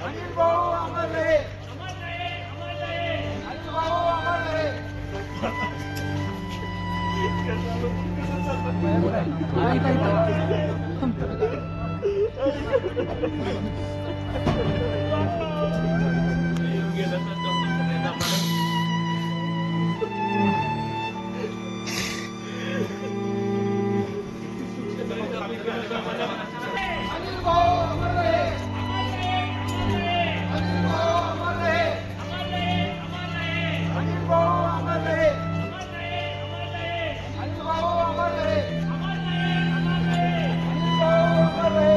अनिल भाऊ अमर रहे, अमर रहे, अमर रहे, अनिल भाऊ अमर रहे। अनिल भाऊ अमर रहे, अमर रहे, अमर रहे, अनिल भाऊ अमर रहे, अमर रहे, अमर रहे, अनिल भाऊ अमर रहे, अमर रहे, अमर रहे, अनिल भाऊ अमर रहे, अमर रहे, अमर रहे, अनिल भाऊ अमर रहे।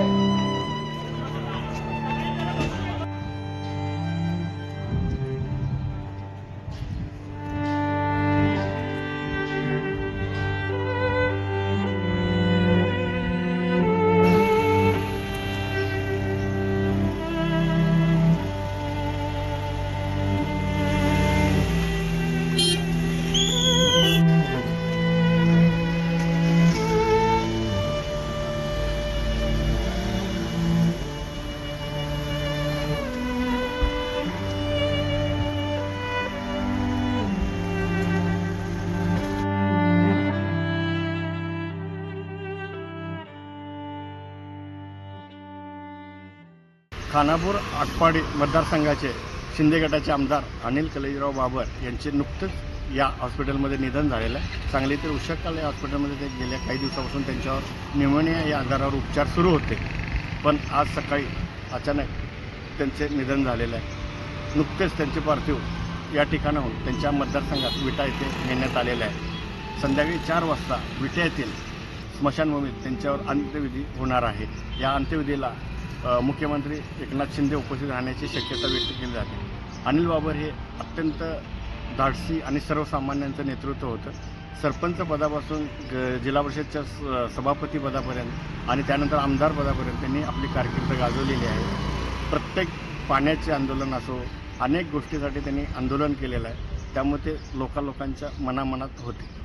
खानापूर आटपाडी मतदारसंघाचे शिंदे गटाचे आमदार अनिल कलेजीराव बाबर यांचे नुकतेच या हॉस्पिटलमध्ये निधन झालेलं आहे। सांगलीतील उषाकाल या हॉस्पिटलमध्ये ते गेल्या काही दिवसापासून त्यांच्यावर न्यूमोनिया या आजारावर उपचार सुरू होते, पण आज सकाळी अचानक त्यांचे निधन झालेलं आहे। नुकतेच त्यांचे पार्थिव या ठिकाणाहून त्यांच्या मतदारसंघात विटा येथे नेण्यात आलेले आहे। संध्याकाळी 4 वाजता विटा येथील स्मशानभूमीत त्यांच्यावर अंत्यविधी होणार आहे। या अंत्यविधीला मुख्यमंत्री एकनाथ शिंदे उपस्थित राहण्याची शक्यता व्यक्त केली जाते। अनिल बाबर हे अत्यंत धाडसी आणि सर्वसामान्यांचं नेतृत्व होतं। सरपंच पदापासून जिल्हा परिषदच्या सभापती पदापर्यंत आणि त्यानंतर आमदार पदापर्यंत त्यांनी आपली कारकीर्द गाजवलेली आहे। प्रत्येक पाण्याचे आंदोलन असो, अनेक गोष्टीसाठी त्यांनी आंदोलन केलेलं आहे, त्यामुळे ते लोकांच्या मनामनात होते।